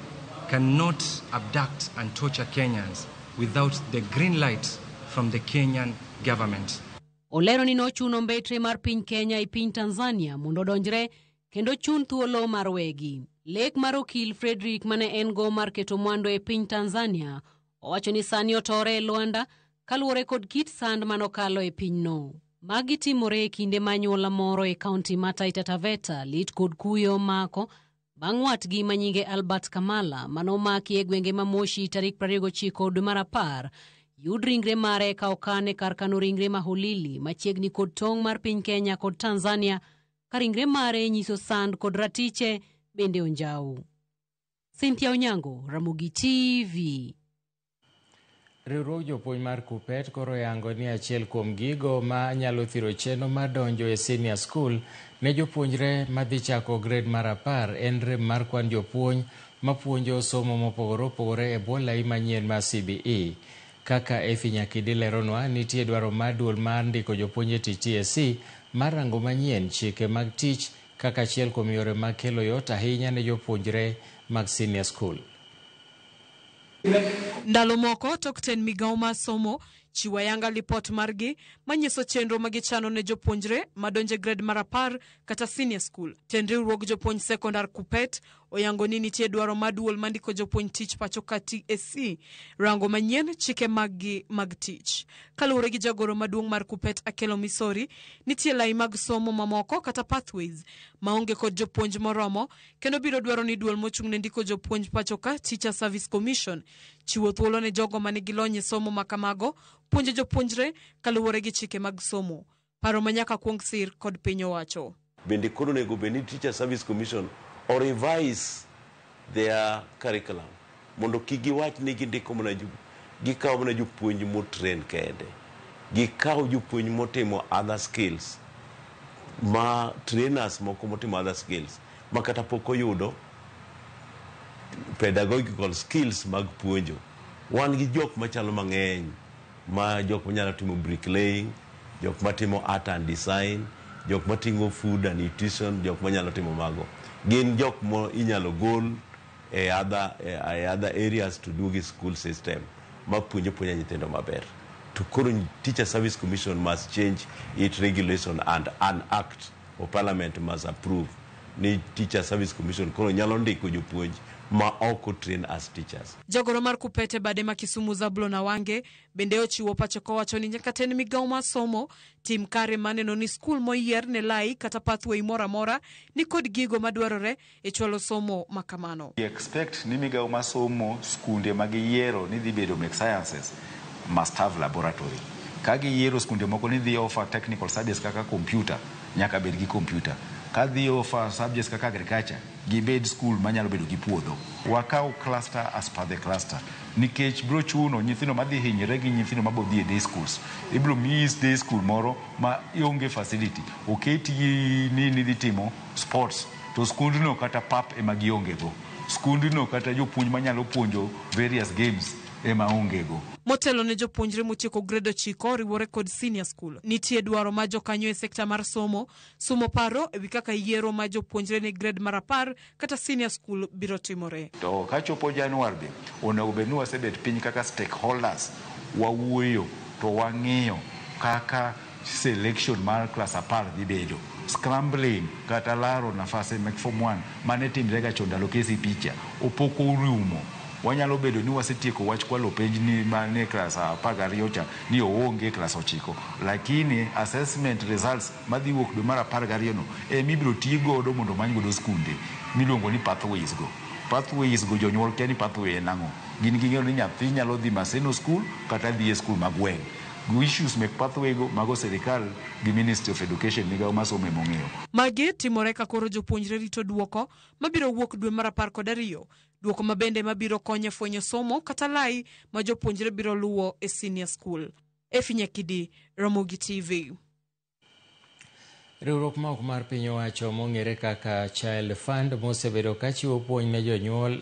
cannot abduct and torture Kenyans without the green light from the Kenyan government. Olero ni nochuno mbetre mar piny Kenya e piny Tanzania mondo donjre kendo chun thuolo mar wegi. Lek mar okil Frederick mane en go mar keto mwandu e piny Tanzania owacho ni sani otore e Luanda kaluwore kod kit sand manokalo e pinyno. Magi timore e kinde manyuola moro e kaunti ma Taita Taveta lit kod kuyo mako bang' watgi manyinge Albert Kamala manomaki e gwenge ma Moshi tarik 29 dwe mar 10 yud ringre mare ka okane kar kano ringre ma Holili machiegni kod tong' mar piny Kenya kod Tanzania ka ringre mare nyiso sand kod ratiche bende onjau. Cynthia Onyango, Ramogi TV. Riwruok jopuonj mar Kuppet koro yango ni achiel kuom gigo ma nyalo thiro chenro mar donjo e senior school ne jopuonjre madhi chako grade mar 10 en rem mar kwan jopuonj mapuonjo somo mopogore opogore e bwo lai manyien mar CBE. Kaka Efi Nyakidi leronwa, nitie dwaro mar duol mar ndiko jopuonj e TSC mar rango manyien chike mag tich kaka achiel kuom yore mag kelo yot ahinya ne jopuonjre mag senior school. Ndalo moko tok ten migao mar somo chiwa yanga lipot margi manyiso chenro magichano ne jopuonjre madonje grade mar 10 kata senior school. Tend riwruog jopuonj sekondar Kuppet oyango ni nitie dwaro maduol mandiko jopuonj tich pacho ka TSC rango manyien chike mag tich. Kaluwore gi jagoro maduong' mar Kuppet Akelo Misori, nitie lai mag somo mamoko kata pathways maonge kod jopuonj moromo kendo biro dwaro ni duol mochung' ne ndiko jopuonj pacho ka Teacher Service Commission chiwo thuolo ne jogo manigi lony e somo makamago puonjo jopuonjre kaluwore gi chike mag somo. Paro manyaka kuong sir kod piny owacho. Bende kono nego beni Teacher Service Commission or revise their curriculum mondo kigiwach ni gindiko mana gikaw mana jopuonj mo train kende, gikaw jopuonj motimo other skills ma trainers moko motimo other skills makata pok oyudo pedagogical skills mag puonjo. Wan gi jok machalo mang'eny ma jok manyalo timo bricklaying, jok matimo art and design, jok matingo food and nutrition, jok manyalo timo mago. Gin jok mo inyalo gol other areas to do the school system. Mapuonjo nyithindo maber. To current Teacher Service Commission must change its regulation and an act of Parliament must approve. Ni Teacher Service Commission kono nyalo ndiko jopuonj ma oko train as teachers. Jagoro mar Kupete bade ma Kisumu Zabulon Awange bende ochiwo pacho kowacho ni nyaka ten migawo mar somo tim kare maneno ni skul moyier ne lai kata pathway mora mora ni kod gigo madwarore e chwalo somo makamano. We expect ni migawo mar somo skunde magiyiero ni dhi bedo mek sciences must have laboratory. Ka giyiero skunde moko ni dhi offer technical subjects kaka computer, nyaka bed gi computer. Ka dhi offer subjects kaka agriculture, gibed school manyalo bedo gi puodho. Wakao cluster as per the cluster. Nikech bro chuno nyithindo madhi hinyre gi nyithindo mabodhi e day schools. Ibro miss day school moro ma ionge facility. Oketi ni dhi timo sports. To skundno kata pap ema gionge go. Skundno kata jopuonj manyalo puonjo various games ema onge go. Motelo ne jopuonjre motieko grade 9 riwore kod senior school. Nitie dwaro ma jokanyo e sekta mar somo paro ewi kaka yiero ma jopuonjre ne grade mar 10 kata senior school biro timore. To ka chopo Januar be onego bed ni wasebet piny kaka stakeholders wawuoyo to wang'iyo kaka selection mar class 10 dhi bedo. Scrambling kata laro nafase mek form 1 mane timre ga chondalo kesi picha opoko urumo. Wanyalo bedo ni wasetieko wach kwalo penj ni mane class 12 cha ni oonge class 9, lakini assessment results madhi wuok dwe mar 12 no mibiro tigo do mondo many godo skunde miluongo ni pathways go jonyuol keni pathway nango gin ging'eyo ni nyathi nyalo dhi Maseno school kata dhi e school magweng. Issues mek pathway go mago serikal gi Ministry of Education migawo masomo emong'eyo. Magi timore ka koro jopuonjre rito duoko mabiro wuok dwe mar 12. Duoko mabende mabiro konyo fwenyo somo kata lai ma jopuonjre biro luwo e senior school. Efinya Kidi, Ramogi TV. Riwruok ma ok mar piny owacho mong'ere kaka Child Fund mosebedo ka chiwo puonj ne jonyuol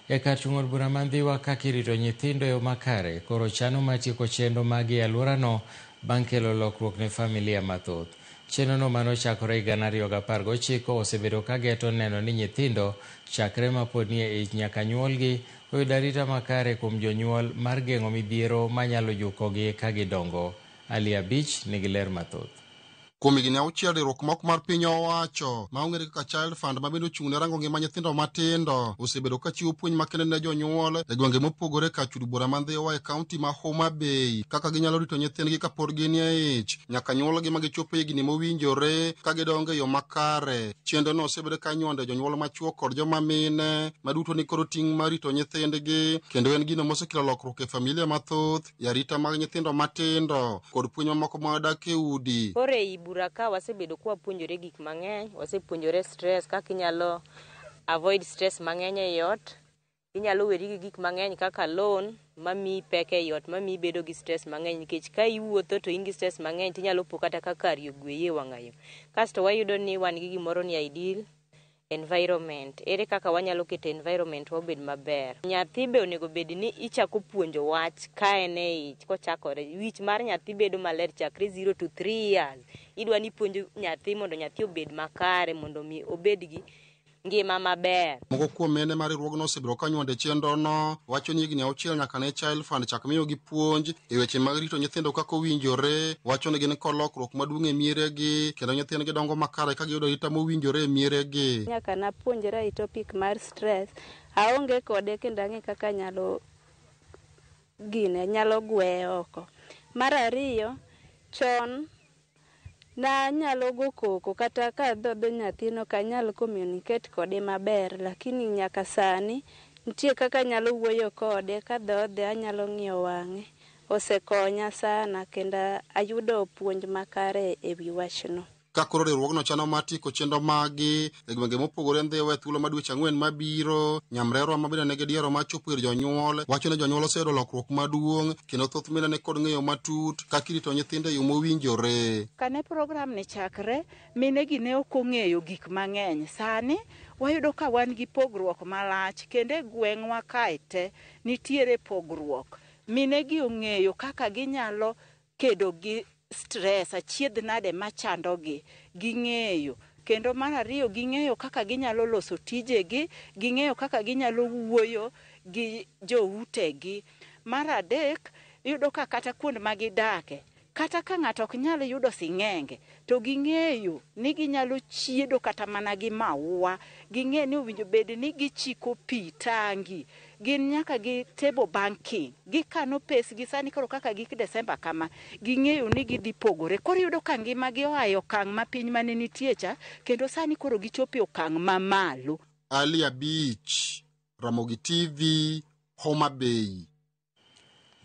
e kar chung'o bura mandhiwa kaka irito nyithindo e yo makare, koro chano matieko chenro magi e alworano bang' kelo lokruok ne familia mathoth. Chenrono manochakore higa 2019 osebedo ka geto neno ni nyithindo chakre mapod ni e ich nyaka nyuolgi oyudo arita makare kuom jonyuol mar geng'o midhiero manyalo jukogi ka gidongo. Ali Abich nigi ler mathoth. Kuom higni 6 riwruok moko mar piny owacho ma ong'ere kaka Child Fund ma bende ochung' ne rango ngima nyithindo matindo osebedo ka chiwo puonj makende ne jonyuol e gwenge mopogore ka chud bura mandhiwa e kaunti ma Homa Bay kaka ginyalo rito nyithindgi kapod gin e ich nyaka nyuolgi ma gichopo higni mowinjore ka gidongo e yo makare. Chenrono osebedo ka nyuando jonyuol machuo kod joma mine maduto ni koro ting' mar rito nyithindgi kendo en gino mosekelo lokruok e familia mathoth, arita mag nyithindo matindo kod puonj mamoko modak e udi. Buraka wasebedo kwa puonjore gik mang'eny, wasepuonjore stress kaka inyalo avoid stress mang'eny e ot, inyalo weri gi gik mang'eny kaka loan mami peke e ot, mami bedo gi stress mang'eny nikech ka iwuotho to in gi stress mang'eny tinyalo po kata kaka riyo gweye wang'ayo. Kasto wayudo ni wan gi gimoro ni ideal environment. Ere kaka wanyalo keto environment wabed maber. Nyathi be onego bed ni ichako puonjo wach ka en e ich kochakore. Wich mar nyathi bedo maler chakre 0 to 3 years. Idwa ni puonjo nyathi mondo nyathi obed makare mondo mi obed gi ngima maber. Moko kuom mene mar riwruogno osebiro ka nyuande chenrono wacho ni higni 6 nyaka ne Child Fund chak miyo gi puonj e weche mag rito nyithindo kaka owinjore. Wacho ni gin kod lokruok maduong' e mieregi kendo nyithindgi dongo makare ka giyudo arita mowinjore e mieregi. Nyaka napuonjra e topic mar stress, aonge kode kendo ang'e kaka nyalo gweye oko. Mar ariyo, chon na nyalo go koko kata ka dhodho nyathino kanyal communicate kode maber, lakini nyaka sani nitie kaka nyalo wuoyo kode ka dhodhe anyalo ng'iyo wang'e. Osekonya sana kendo ayudo puonj makare e wi wachno. Ka koro riwruogno chano matieko chenro magi e gwenge mopogore ndhiwa e thuolo ma dweche 4 mabiro. Nyamrerwa ma bende nigi diero machopo ir jonyuol wacho ni jonyuol oseyudo lokruok maduong' kendo thoth mine kod ng'eyo matut kaka irito nyithindo e yo mowinjore. Kane program ne chakre, mine gi ne ok ong'eyo gik mang'eny. Sani wayudo ka wan gi pogruok malach kendo e gweng'wa kae te nitiere pogruok. Mine gi ong'eyo kaka ginyalo kedo gi stress achiedh nade machandogi ging'eyo. Kendo mar ariyo ging'eyo kaka ginyalo loso tijegi, ging'eyo kaka ginyalo wuoyo gi joutegi. Mar adek iyudo ka kata kuond magidake, kata ka ng'ato ok nyal yudo sing'enge, to ging'eyo ni ginyalo chiedo kata mana gi maua, ging'e ni owinjo bed ni gichiko pi tangi, gin nyaka gi table banking, gikano pes gi sani koro kaka gik Desemba kama, ging'eyo ni gidhi pogore. Koro iyudo ka ngima gi oa e okang' ma piny mane nitie cha, kendo sani koro gichopo e okang' mamalo. Ali Abich, Ramogi TV, Homa Bay.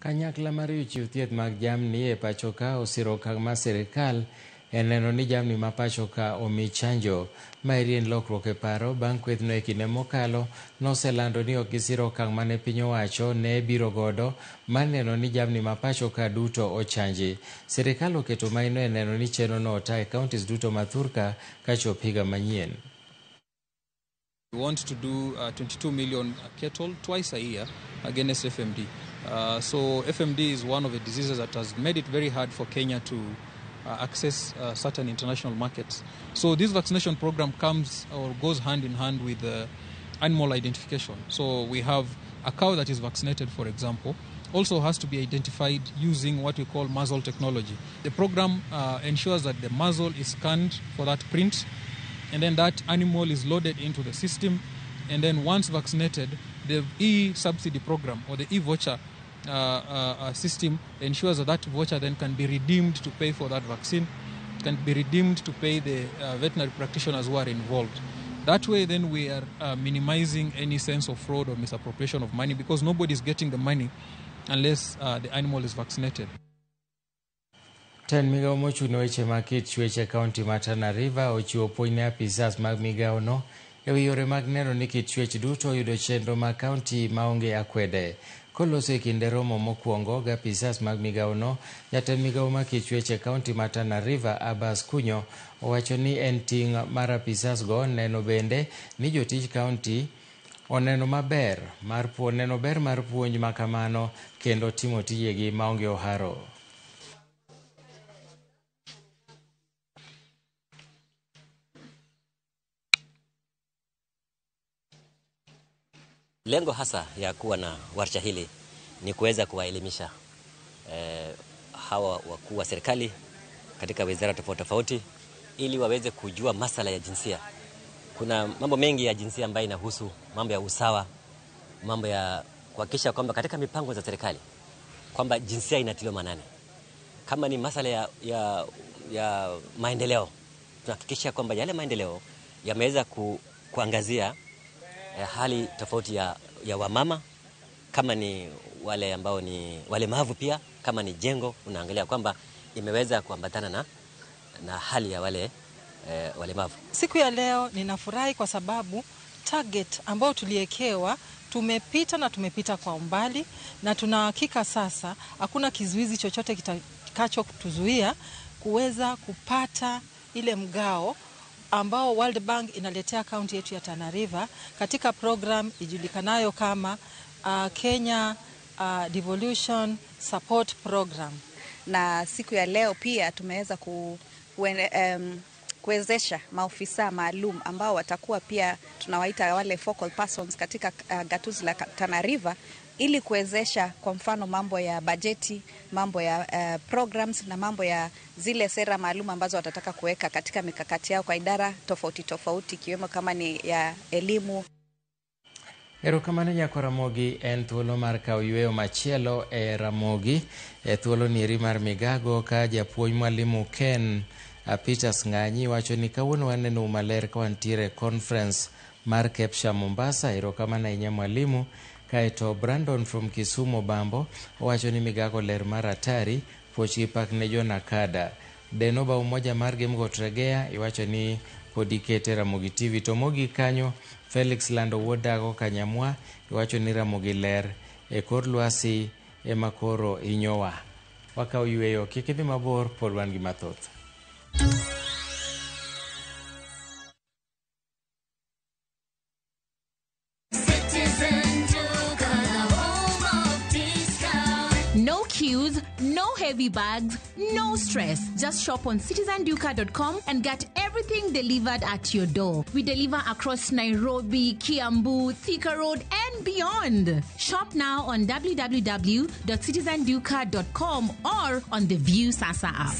Kanyakla mar chiwo thieth mag jamni e pacho ka osiro okang' mar sirikal e neno ni jamni ma pacho ka omi chanjo. Maeri en lokruok e paro bang' kwethno e kinde mokalo noselando ni ok gisiro okang' mane piny owacho ne biro godo mar neno ni jamni ma pacho ka duto ochanji. Sirikal oketo maino e neno ni chenro no ota e kauntis duto ma Thurka ka chop higa manyien. We want to do 22 million cattle twice a year against FMD. So FMD is one of the diseases that has made it very hard for Kenya to access certain international markets. So this vaccination program comes or goes hand in hand with animal identification. So we have a cow that is vaccinated, for example, also has to be identified using what we call muzzle technology. The program ensures that the muzzle is scanned for that print, and then that animal is loaded into the system, and then once vaccinated, the e-subsidy program or the e-voucher system ensures that that voucher then can be redeemed to pay for that vaccine, can be redeemed to pay the veterinary practitioners who are involved. That way then we are minimizing any sense of fraud or misappropriation of money, because nobody is getting the money unless the animal is vaccinated. Ten migao mochung' weche mag kit chwech e kaunti ma Tana River ochiwo puonj ne apisas mag migao no e wi yore mag neno ni kit chwech duto oyudo chenro mag kaunti maonge akwede. Koloso e kinde romo mokwongo gi apisas mag migao no, jatend migao mag kit chwech e kaunti ma Tana River Abbas Kunyo owacho ni en ting' mar apisas go neno bende ni jotij kaunti oneno ber mar puonj ma kamano kendo timo tijegi maonge oharo. Lengo hasa ya kuwa na warsha hili ni kuweza kuwaelimisha hawa wakuu wa serikali katika wizara tofauti tofauti ili waweze kujua masala ya jinsia. Kuna mambo mengi ya jinsia ambayo inahusu mambo ya usawa, mambo ya kuhakikisha kwamba katika mipango za serikali kwamba jinsia inatiliwa maanani. Kama ni masala ya maendeleo, tunahakikisha kwamba yale maendeleo yameweza kuangazia hali tofauti ya wamama, kama ni wale ambao ni walemavu, pia kama ni jengo unaangalia kwamba imeweza kuambatana na hali ya wale walemavu. Siku ya leo ninafurahi kwa sababu target ambao tuliekewa tumepita kwa umbali, na tunahakika sasa hakuna kizuizi chochote kitakacho kutuzuia kuweza kupata ile mgao ambao World Bank inaletea kaunti yetu ya Tana River katika program ijulikanayo kama Kenya Devolution Support Program. Na siku ya leo pia tumeweza kuwezesha maofisa maalum ambao watakuwa pia tunawaita wale focal persons katika gatuzi la Tana River, ili kuwezesha kwa mfano mambo ya bajeti, mambo ya programs na mambo ya zile sera maalum ambazo watataka kuweka katika mikakati yao kwa idara tofauti tofauti, ikiwemo kama ni ya elimu. Erokamano nyako Ramogi, en thuolo mar kawo yweyo machielo e Ramogi e thuolo nieri mar migago ka japuonj mwalimu Ken Peters Ng'anyi wacho ni kawuono waneno maler ka wantiere conference mar Kepsha Mombasa. Erokamano ahinya mwalimu. Kaeto Brandon from Kisumu Bambo owacho ni migago ler mar atari, puoch gi pak ne jonakada. Denoba umoja mar Gemgot Regea iwacho ni pod ikete Ramogi TV. To mogi kanyo Felix Lando Wodago Kanyamwa iwacho ni Ramogi ler e kor lwasi e makoro inyowa. Wakaw yweyo kik idhi mabor, pod wan gi mathoth. No queues, no heavy bags, no stress. Just shop on citizenduka.com and get everything delivered at your door. We deliver across Nairobi, Kiambu, Thika Road, and beyond. Shop now on www.citizenduka.com or on the View Sasa app.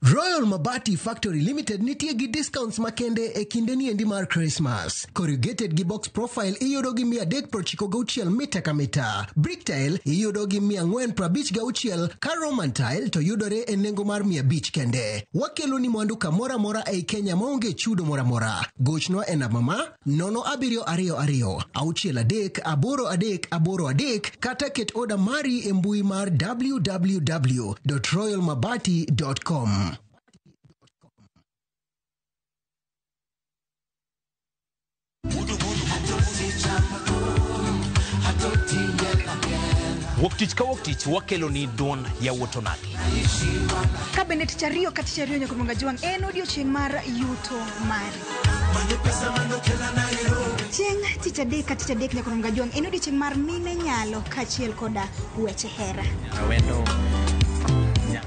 Royal Mabati Factory Limited nitie gi discounts makende e kinde ni endi mar Christmas. Corrugated gi box profile iyudo gi 396 mita ka mita. Brick tile iyudo gi 456, ka Roman tile to yudore e nengo mar 500 kende. Wakelo ni mwandu kamora mora e Kenya maonge chudo mora mora. Gochno e namba ma 0722 63 kata ket order mari e mbui mar www.royalmabati.com. Woktich ka woktich wakelo ni don ya wotonagi. Kabinet chario kati chario nyakumunga juang en odiochieng' mar yuto mari. Chieng' tich adek kati tich adek nyakumunga juang en odiochieng' mar mine nyalo kachiel koda weche hera. Wendo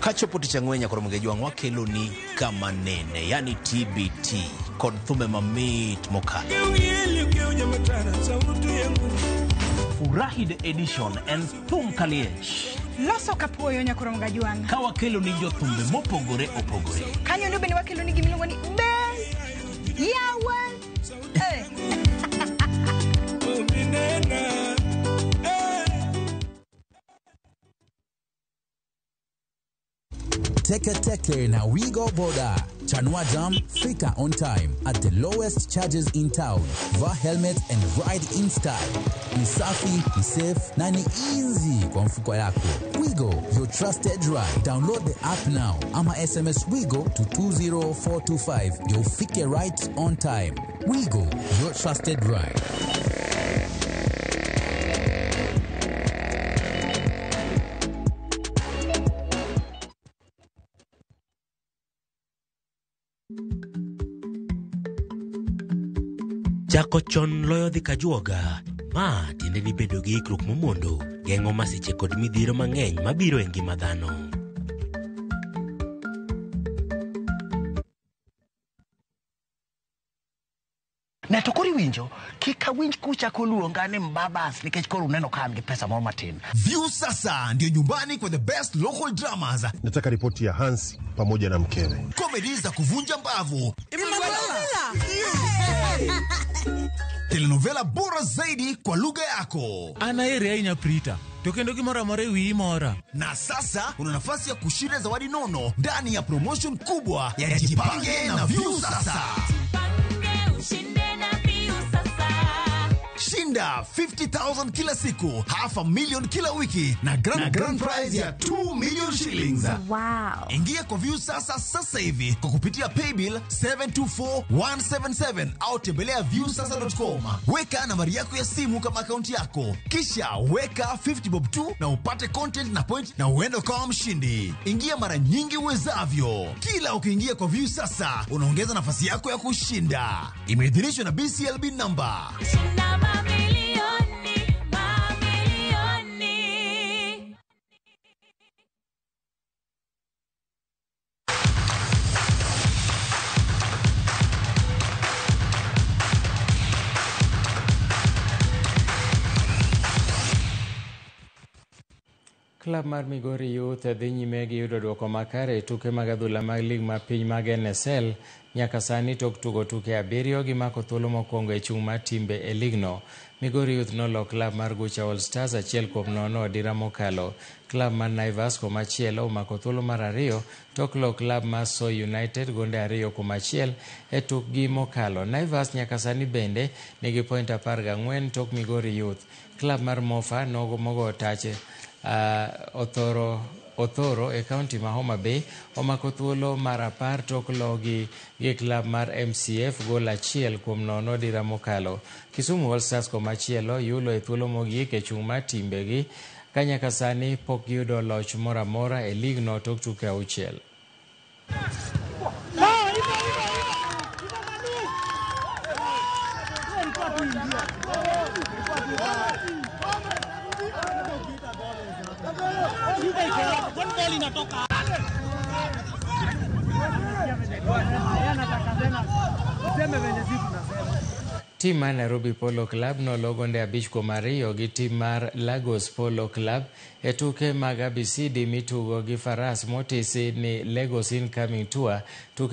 kachopo tich ang'wen nyakumunga juang wakelo ni kama nene, yani TBT kod thumbe mamit mokalo. Furahi the edition and thum kaliech. Loso kapuoyo nyakumunga juang. Ka wakelo ni jothumbe mopogore opogore. Kanyo ndio bende wakelo ni gimiluongo ni Ben Yawa. Teke na we go border. Chanua Jam, fika on time at the lowest charges in town. Va helmet and ride in style. Ni safi, ni safe, na ni easy kwa mfuko yako. Wigo, your trusted ride. Download the app now. Ama SMS Wigo to 20425. You'll fike right on time. Wigo, your trusted ride. Chako chon loyo dhi kajuoga. Ma tiende ni bedo gi ikruok momondo, geng'o masiche kod midhiero mang'eny mabiro e ngima dhano. Neto kori winjo, kika winj kucha kuluonga ni mbabas nikech koro uneno kama pesa moro matin. View Sasa ndio nyumbani kwa the best local dramas. Nataka ripoti ya Hansi pamoja na mkewe. Comedy za kuvunja mbavu. Telenovela bora zaidi kwa lugha yako. Anaere ainya Prita. Tokendo kimora mare wi mora. Na sasa una nafasi ya kushinda zawadi nono ndani ya promotion kubwa ya Jipange na View Sasa. Shinda 50,000 kila siku, $500,000 kila wiki na grand prize ya 2 million shillings. Wow. Ingia kwa View sasa hivi kwa kupitia paybill 724177 au tembelea viewsasa.com. Weka nambari yako ya simu kama akaunti yako, kisha weka 50 bob tu na upate content na point na uende kwa mshindi. Ingia mara nyingi uwezavyo. Kila ukiingia kwa View Sasa unaongeza nafasi yako ya kushinda. Imeidhinishwa na BCLB number. Klab mar Migori Youth dhi nyime gi yudo duoko makare tuke mag adhula mag lig ma piny mag NSL nyaka sani tok tugo tuke 7 gi mako thuolo mokwongo e chung' mar timbe e ligno. Migori Youth nolo klab mar Gucha All Stars 1-0 dira mokalo. Klab mar Naivas komachielo omako thuolo mar 2 tok lo klab mar Soy United gonde 2-1 e tukgi mokalo. Naivas nyaka sani bende nigi point 14 tok Migori Youth. Klab mar Mofa mogo tache Othoro e kaunti ma Homa Bay omako thuolo mar 10 tok logi gi klab mar MCF gol 1-0 dira mokalo. Kisumu All Stars komachielo yulo e thuolo mogik e chung' mar timbegi ka nyaka sani pok giyudo loch moro amora e lig no tok tuke 6. Tim mar Nairobi Polo Club nologonde 5-2 gi tim mar Lagos Polo Club e tuke mag ABCD mitugo gi faras motisi ni Lagos Incoming Tour. Tuke